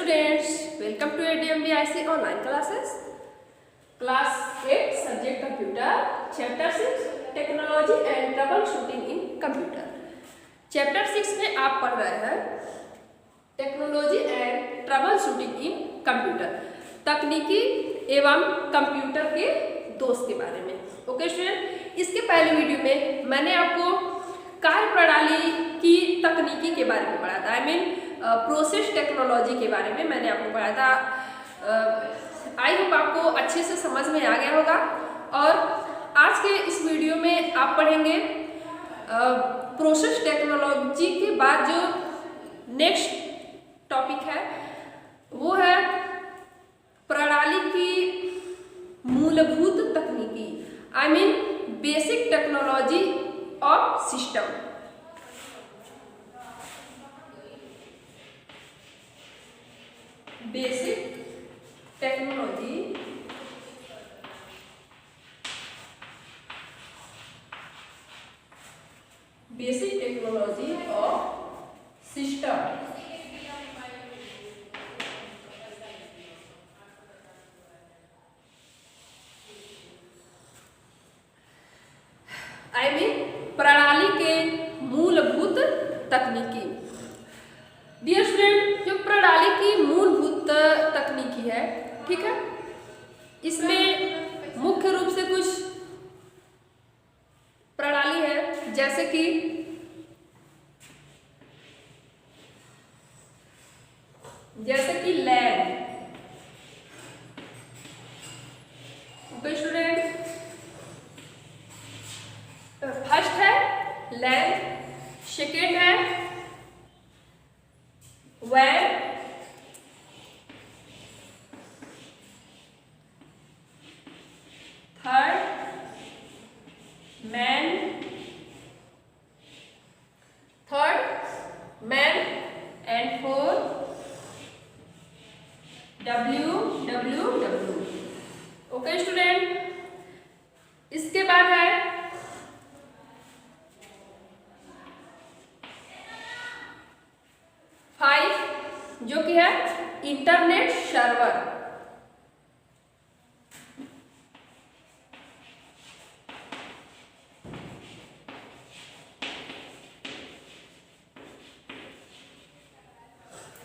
students, welcome to ADMBIC online classes. Class 8 subject computer, chapter 6 technology and troubleshooting in computer. Chapter 6 में आप पढ़ रहे हैं technology and trouble shooting in computer, तकनीकी एवं computer के दोस्त के बारे में। ओके स्टूडेंट, इसके पहले वीडियो में मैंने आपको कार्य प्रणाली की तकनीकी के बारे में पढ़ा था, आई मीन प्रोसेस टेक्नोलॉजी के बारे में मैंने आपको पढ़ाया था। आई होप आपको अच्छे से समझ में आ गया होगा। और आज के इस वीडियो में आप पढ़ेंगे प्रोसेस टेक्नोलॉजी के बाद जो नेक्स्ट टॉपिक है वो है प्रणाली की मूलभूत तकनीकी, I mean basic technology of system. Basic technology of system. I mean प्रणाली के मूलभूत तकनीकी। डियर स्टूडेंट, जो प्रणाली की मूलभूत तकनीकी है, ठीक है, इसमें मुख्य रूप से कुछ प्रणाली है जैसे कि लैन। ओके स्टूडेंट, फर्स्ट है लैन, सेकेंड है वैन, third MAN and fourth WWW। Okay student, इसके बाद है जो कि है इंटरनेट सर्वर।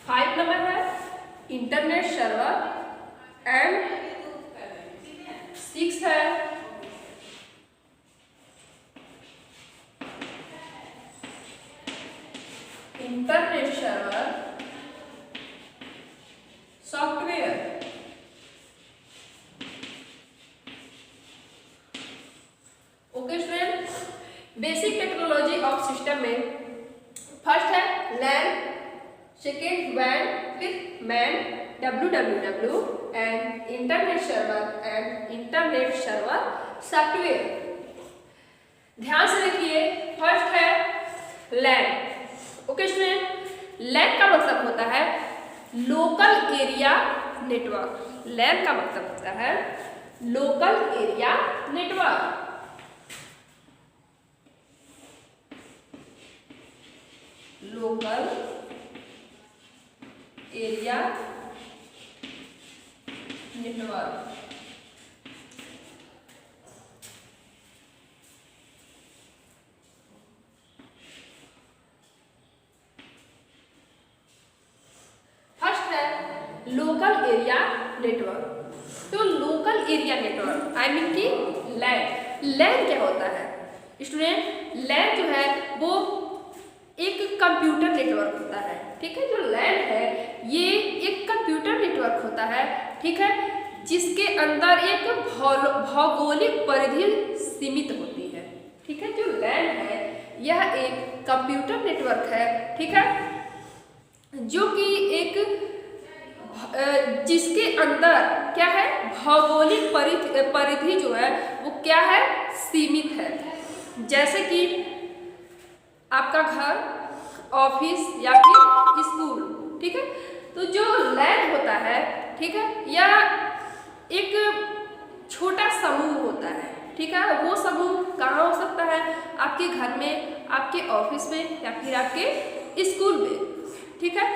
फाइव नंबर है इंटरनेट सर्वर एंड 6 है internet server software. Okay student, basic technology of system में फर्स्ट है लैन, सेकेंड वैन, फिर MAN WWW and internet server and internet server software. ध्यान से देखिए, फर्स्ट है लैन। ओके स्टूडेंट, लैन का मतलब होता है लोकल एरिया नेटवर्क। लैन का मतलब होता है local area network. Local area network. Local area network. तो local area network I mean कि लैन। लैन क्या होता है स्टूडेंट? लैन जो है वो एक कंप्यूटर नेटवर्क होता है, ठीक है। जो लैन है ये एक कंप्यूटर नेटवर्क होता है, ठीक है, जिसके अंदर एक भौगोलिक परिधि सीमित होती है, ठीक है। जो लैन है यह एक कंप्यूटर नेटवर्क है, ठीक है, जो कि एक जिसके अंदर क्या है, भौगोलिक परिधि जो है वो क्या है, सीमित है। जैसे कि आपका घर, ऑफिस या फिर स्कूल, ठीक है। तो जो लैन होता है, ठीक है, यह एक छोटा समूह होता है, ठीक है। वो समूह कहाँ हो सकता है? आपके घर में, आपके ऑफिस में या फिर आपके स्कूल में, ठीक है।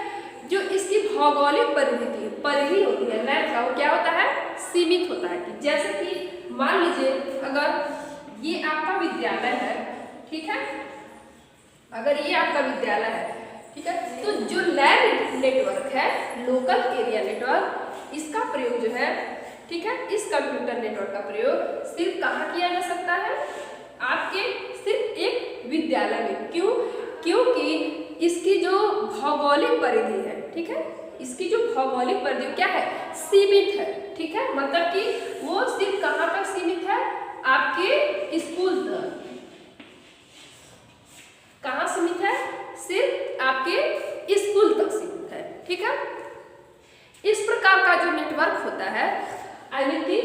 जो इसकी भौगोलिक परिधि होती है लैंड का, वो क्या होता है, सीमित होता है। कि जैसे कि मान लीजिए अगर ये आपका विद्यालय है, ठीक है, अगर ये आपका विद्यालय है, ठीक है, तो जो लैंड नेटवर्क है, लोकल एरिया नेटवर्क, इसका प्रयोग जो है, ठीक है, इस कंप्यूटर नेटवर्क का प्रयोग सिर्फ कहाँ किया जा सकता है, आपके सिर्फ एक विद्यालय में। क्यों? क्योंकि इसकी जो भौगोलिक परिधि है, ठीक है, इसकी जो भौगोलिक परिधि क्या है, सीमित है, ठीक है, मतलब कि वो सिर्फ कहाँ तक सीमित है, आपके स्कूल तक। कहाँ सीमित है, सिर्फ आपके स्कूल तक सीमित है, ठीक है। इस प्रकार का जो नेटवर्क होता है, आई मीन कि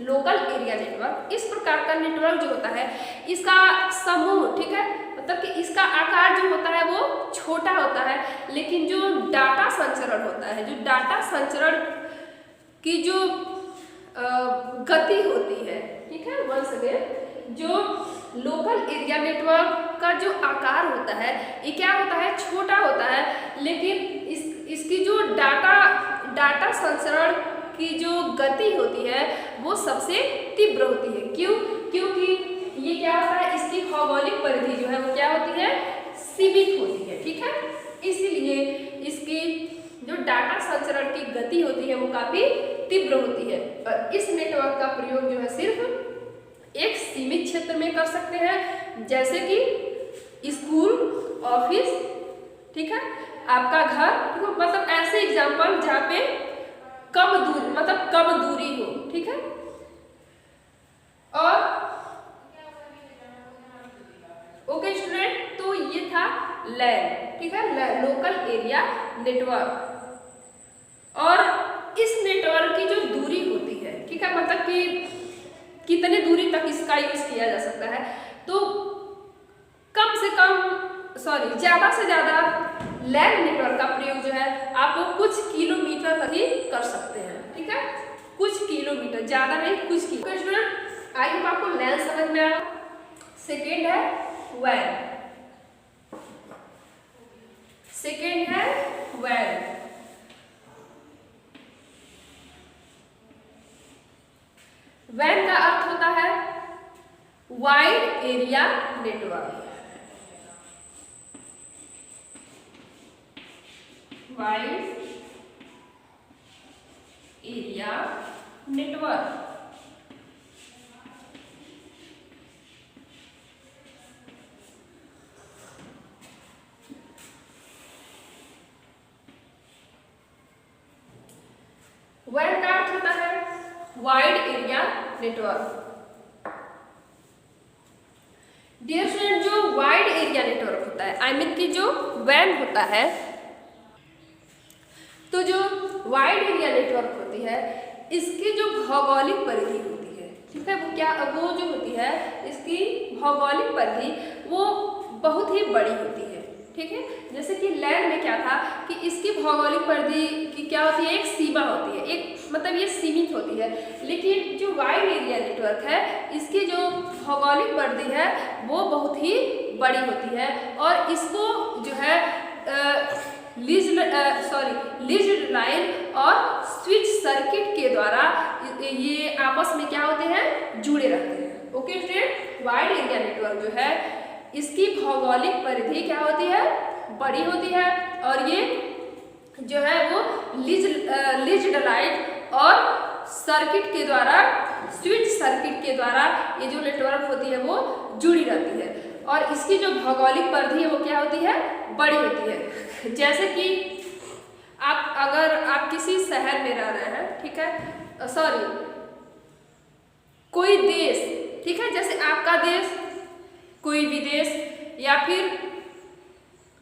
लोकल एरिया नेटवर्क, इस प्रकार का नेटवर्क जो होता है, इसका समूह, ठीक है, मतलब कि इसका आकार जो होता है वो छोटा होता है, लेकिन जो डाटा संचरण होता है, जो डाटा संचरण की जो गति होती है, ठीक है, वंस अगेन जो लोकल एरिया नेटवर्क का जो आकार होता है, ये क्या होता है, छोटा होता है, लेकिन इसकी जो डाटा संचरण की जो गति होती है वो सबसे तीव्र होती है। क्यों? क्योंकि ये क्या होता है, इसकी भौगोलिक परिधि जो है वो क्या होती है, सीमित होती है, ठीक है, इसीलिए इसकी जो डाटा संचरण की गति होती है वो काफी तीव्र होती है। और इस नेटवर्क का प्रयोग जो है सिर्फ एक सीमित क्षेत्र में कर सकते हैं, जैसे कि स्कूल, ऑफिस, ठीक है, आपका घर, मतलब ऐसे एग्जाम्पल जहाँ पे कम दूरी, मतलब कम दूरी हो, ठीक है। और ओके स्टूडेंट, तो ये था लैन, ठीक है, लोकल एरिया नेटवर्क। और इस नेटवर्क की जो दूरी होती है, ठीक है, मतलब कि कितने दूरी तक इसका यूज किया जा सकता है, तो कम से कम ज्यादा से ज्यादा लैन नेटवर्क का प्रयोग जो है आप कुछ किलोमीटर तक ही कर सकते हैं, ठीक है, कुछ किलोमीटर, ज्यादा नहीं, कुछ किलोमीटर। स्टूडेंट आई होप आपको लैन समझ में आया। सेकेंड है वैन, सेकेंड है वैन। वैन का अर्थ होता है wide area network, wide area network. वैन का अर्थ होता है wide area network. Dear student, जो वाइड एरिया नेटवर्क होता है, आई मीन कि जो वैन होता है, तो जो वाइड एरिया नेटवर्क होती है, इसकी जो भौगोलिक परिधि होती है, ठीक है, वो जो होती है, इसकी भौगोलिक परिधि वो बहुत ही बड़ी होती है, ठीक है। जैसे कि लैंड में क्या था कि इसकी भौगोलिक परिधि की क्या होती है, एक सीमा होती है, एक मतलब ये सीमित होती है, लेकिन जो वाइड एरिया नेटवर्क है, इसकी जो भौगोलिक परिधि है वो बहुत ही बड़ी होती है। और इसको जो है लीज्ड लाइन और स्विच सर्किट के द्वारा ये आपस में क्या होते हैं, जुड़े रहते हैं। Okay student, wide area network जो है इसकी भौगोलिक परिधि क्या होती है, बड़ी होती है, और ये जो है वो लीज्ड लाइन और सर्किट के द्वारा, स्विच सर्किट के द्वारा ये जो नेटवर्क होती है वो जुड़ी रहती है। और इसकी जो भौगोलिक परिधि है वो क्या होती है, बड़ी होती है। जैसे कि अगर आप किसी शहर में रह रहे हैं, ठीक है, कोई देश, ठीक है, जैसे आपका देश, कोई विदेश, या फिर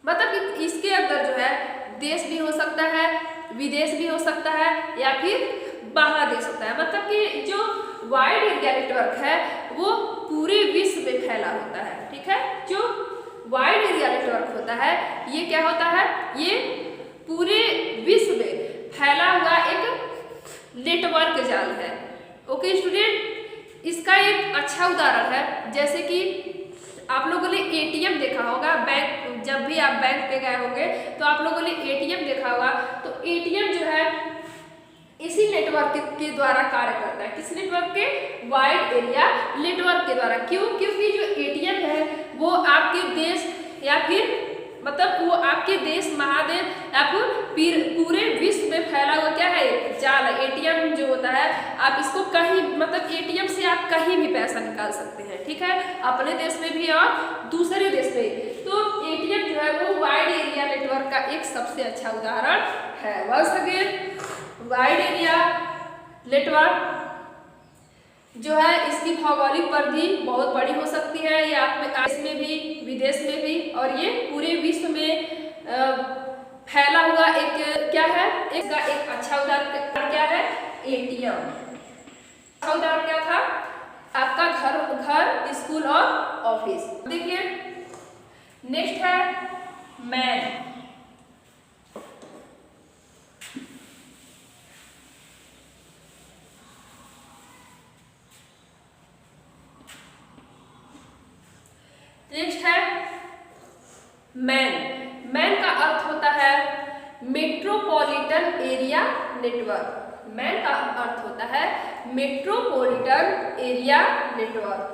मतलब कि इसके अंदर जो है देश भी हो सकता है, विदेश भी हो सकता है, या फिर बांग्लादेश होता है। मतलब कि जो वाइड एरिया नेटवर्क है वो पूरे विश्व में फैला होता है, ठीक है। जो वाइड एरिया नेटवर्क होता है ये क्या होता है, ये पूरे विश्व में फैला हुआ एक नेटवर्क जाल है। ओके स्टूडेंट, इसका एक अच्छा उदाहरण है, जैसे कि आप लोगों ने एटीएम देखा होगा, बैंक, जब भी आप बैंक पे गए होंगे तो आप लोगों ने एटीएम देखा होगा। तो एटीएम जो है इसी नेटवर्क के द्वारा कार्य करता है। किस नेटवर्क के? वाइड एरिया नेटवर्क के द्वारा। क्यों? क्योंकि जो एटीएम है वो आपके देश या फिर मतलब वो आपके देश, महादेश या फिर पूरे विश्व में फैला हुआ क्या है? जाल है। एटीएम जो होता है आप इसको कहीं मतलब एटीएम से आप कहीं भी पैसा निकाल सकते हैं, ठीक है, अपने देश में भी और दूसरे देश में। तो एटीएम जो है वो वाइड एरिया नेटवर्क का एक सबसे अच्छा उदाहरण है। Once again, wide area network जो है इसकी भौगोलिक परिधि बहुत बड़ी हो सकती है। ये आप देश में भी, विदेश में भी, और ये पूरे विश्व में फैला हुआ एक क्या है? इसका एक अच्छा उदाहरण क्या है? एटीएम। अच्छा उदाहरण क्या था? आपका घर, स्कूल और ऑफिस। देखिए नेक्स्ट है मैन। नेक्स्ट है मैन। मैन का अर्थ होता है मेट्रोपॉलिटन एरिया नेटवर्क। मैन का अर्थ होता है metropolitan area network.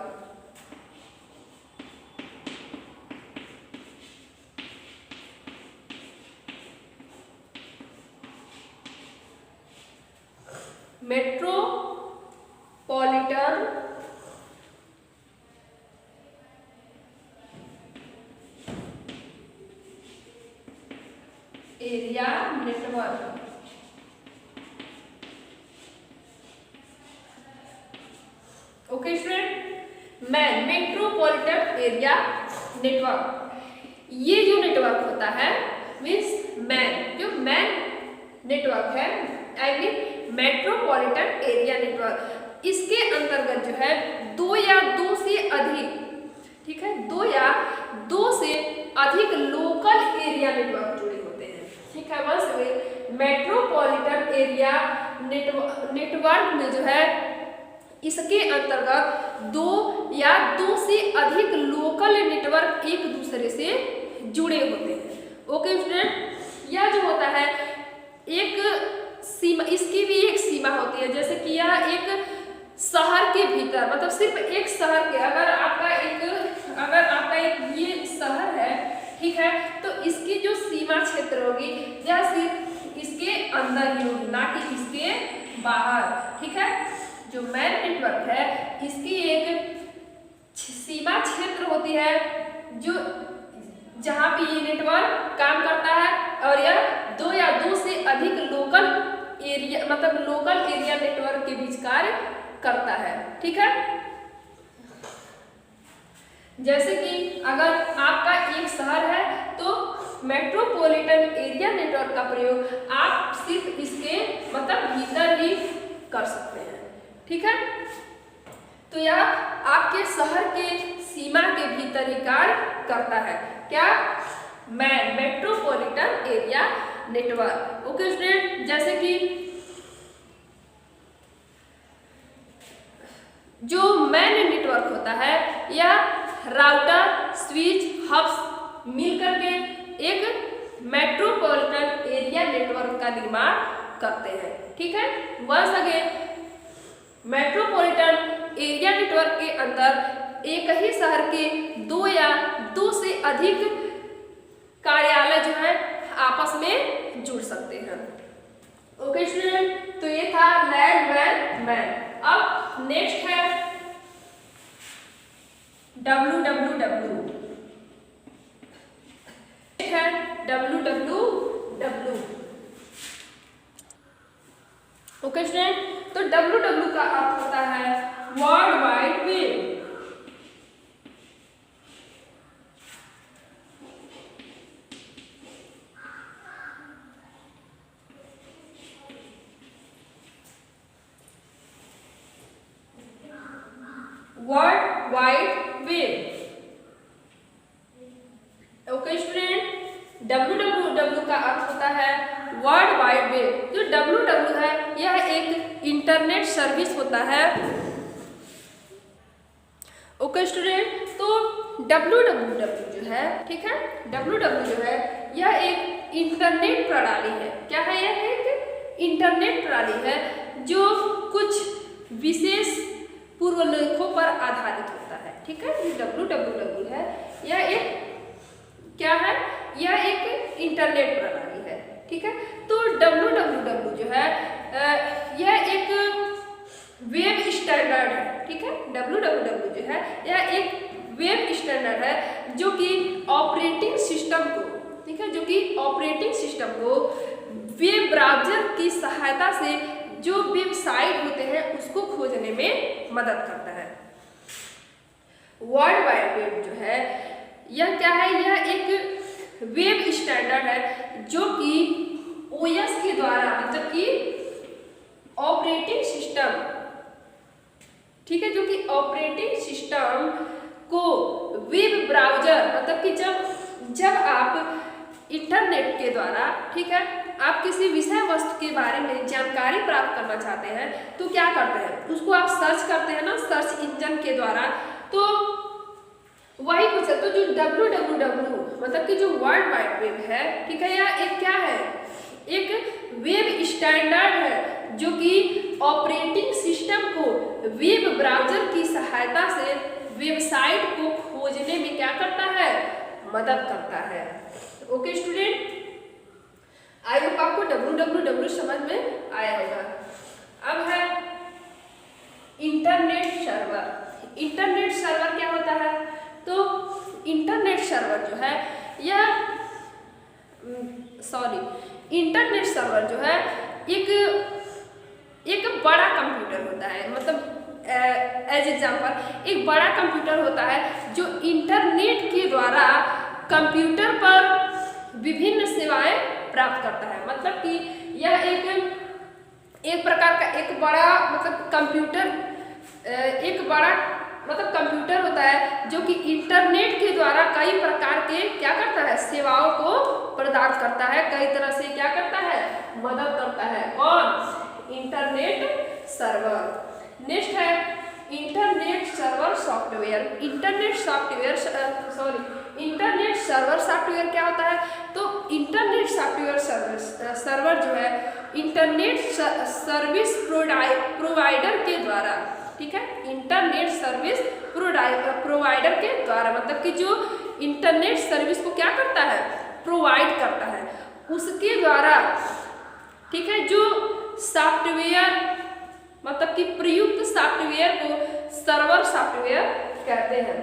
Metropolitan area network. Okay student, man metropolitan area network. ये जो नेटवर्क होता है मीन्स मैन, जो मैन नेटवर्क है, I mean metropolitan area network, इसके अंतर्गत जो है दो या दो से अधिक, ठीक है, दो या दो से अधिक लोकल एरिया नेटवर्क जुड़े होते हैं, ठीक है। Once again, metropolitan area network में जो है इसके अंतर्गत दो या दो से अधिक लोकल नेटवर्क एक दूसरे से जुड़े होते हैं। ओके स्टूडेंट, यह जो होता है एक सीमा, इसकी भी एक सीमा होती है। जैसे कि यह एक शहर के भीतर, मतलब सिर्फ एक शहर के, अगर आपका एक ये शहर है, ठीक है, तो इसकी जो सीमा क्षेत्र होगी यह सिर्फ इसके अंदर ही होगी, ना कि इसके बाहर, ठीक है। जो मैन नेटवर्क है इसकी एक सीमा क्षेत्र होती है जो जहाँ पे ये नेटवर्क काम करता है, और यह दो या दो से अधिक लोकल एरिया, मतलब लोकल एरिया नेटवर्क के बीच कार्य करता है, ठीक है। जैसे कि अगर आपका एक शहर है तो मेट्रोपॉलिटन एरिया नेटवर्क का प्रयोग आप सिर्फ इसके मतलब भीतर ही कर सकते हैं, ठीक है। तो यह आपके शहर के सीमा के भीतर ही कार्य करता है। क्या? Metropolitan area network. Okay student, जैसे कि जो मैन नेटवर्क होता है यह राउटर, स्विच, हब्स मिलकर के एक मेट्रोपॉलिटन एरिया नेटवर्क का निर्माण करते हैं, ठीक है। Once again, metropolitan area network के अंदर एक ही शहर के दो या दो से अधिक कार्यालय जो है आपस में जुड़ सकते हैं। ओके स्टूडेंट, तो ये था लैंड, मैन, मैन। अब नेक्स्ट है www, है www। ओके स्टूडेंट, तो www का अर्थ होता है world wide web. World wide web. Okay student, www का अर्थ होता है वर्ल्ड वाइड वेब। जो www है यह एक इंटरनेट सर्विस होता है। ओके स्टूडेंट, तो www जो है, ठीक है, www जो है यह एक इंटरनेट प्रणाली है। क्या है? यह एक इंटरनेट प्रणाली है जो कुछ विशेष पूर्वलेखों पर आधारित होता है, ठीक है। जो www है यह एक क्या है? यह एक इंटरनेट प्रणाली है, ठीक है। तो www जो है यह एक वेब स्टैंडर्ड है, ठीक है। www जो है यह एक वेब स्टैंडर्ड है जो कि ऑपरेटिंग सिस्टम को, ठीक है, जो कि ऑपरेटिंग सिस्टम को वेब ब्राउज़र की सहायता से जो वेबसाइट होते हैं उसको खोजने में मदद करता है। वर्ल्ड वाइड वेब जो है यह क्या है? यह एक वेब स्टैंडर्ड है जो कि ओएस के द्वारा, मतलब कि ऑपरेटिंग सिस्टम, ठीक है, जो कि ऑपरेटिंग सिस्टम को वेब ब्राउज़र, मतलब कि जब आप इंटरनेट के द्वारा, ठीक है, आप किसी विषय वस्तु के बारे में जानकारी प्राप्त करना चाहते हैं तो क्या करते हैं? उसको आप सर्च करते हैं ना, सर्च इंजन के द्वारा। तो वही कुछ है। तो जो www मतलब कि जो वर्ल्ड वाइड वेब है, ठीक है, यह एक क्या है? एक वेब स्टैंडर्ड है जो कि ऑपरेटिंग सिस्टम को वेब ब्राउज़र की सहायता से वेबसाइट को खोजने में क्या करता है? मदद करता है। ओके स्टूडेंट, आई होप आपको www समझ में आया होगा। अब है इंटरनेट सर्वर। इंटरनेट सर्वर क्या होता है? तो इंटरनेट सर्वर जो है यह इंटरनेट सर्वर जो है एक बड़ा कंप्यूटर होता है, मतलब एज एग्जाम्पल एक बड़ा कंप्यूटर होता है जो इंटरनेट के द्वारा कंप्यूटर पर विभिन्न सेवाएं प्राप्त करता है। मतलब कि यह एक प्रकार का एक बड़ा कंप्यूटर होता है जो कि इंटरनेट के द्वारा कई प्रकार के क्या करता है? सेवाओं को प्रदान करता है, कई तरह से क्या करता है? मदद करता है। कौन? Internet server. नेक्स्ट है internet server software. Internet server software क्या होता है? तो इंटरनेट सॉफ्टवेयर सर्वर जो है इंटरनेट सर्विस प्रोवाइडर के द्वारा, ठीक है, इंटरनेट सर्विस प्रोवाइडर के द्वारा, मतलब कि जो इंटरनेट सर्विस को क्या करता है? प्रोवाइड करता है, उसके द्वारा, ठीक है, जो सॉफ्टवेयर, मतलब कि प्रयुक्त सॉफ्टवेयर को सर्वर सॉफ्टवेयर कहते हैं।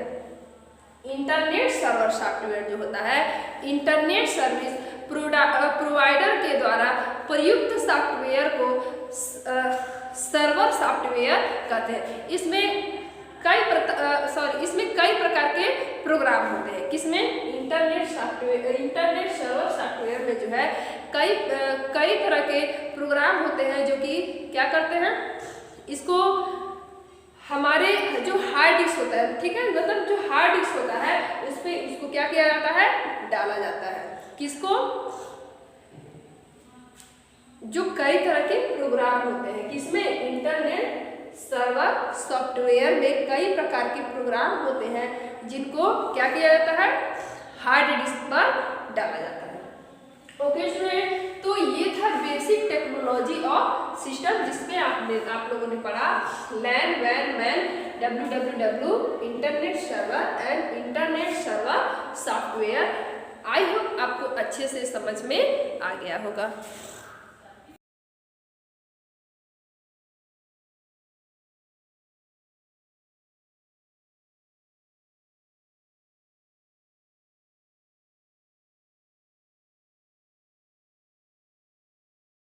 इंटरनेट सर्वर सॉफ्टवेयर जो होता है इंटरनेट सर्विस प्रोवाइडर के द्वारा प्रयुक्त सॉफ्टवेयर को सर्वर सॉफ्टवेयर कहते हैं। इसमें कई प्रकार के प्रोग्राम होते हैं। किसमें? इंटरनेट सर्वर सॉफ्टवेयर में जो है कई तरह के प्रोग्राम होते हैं जो कि क्या करते हैं? इसको हमारे जो हार्ड डिस्क होता है, ठीक है, मतलब जो हार्ड डिस्क होता है उस पे इसको क्या किया जाता है? डाला जाता है। किसको? जो कई तरह के प्रोग्राम होते हैं। किसमें? इंटरनेट सर्वर सॉफ्टवेयर में कई प्रकार के प्रोग्राम होते हैं जिनको क्या किया जाता है? हार्ड डिस्क पर डाला जाता है। ओके स्टूडेंट, तो ये था बेसिक टेक्नोलॉजी ऑफ सिस्टम जिसमें आप लोगों ने पढ़ा लैन, वैन, MAN, www, internet server and internet server software. I hope आपको अच्छे से समझ में आ गया होगा।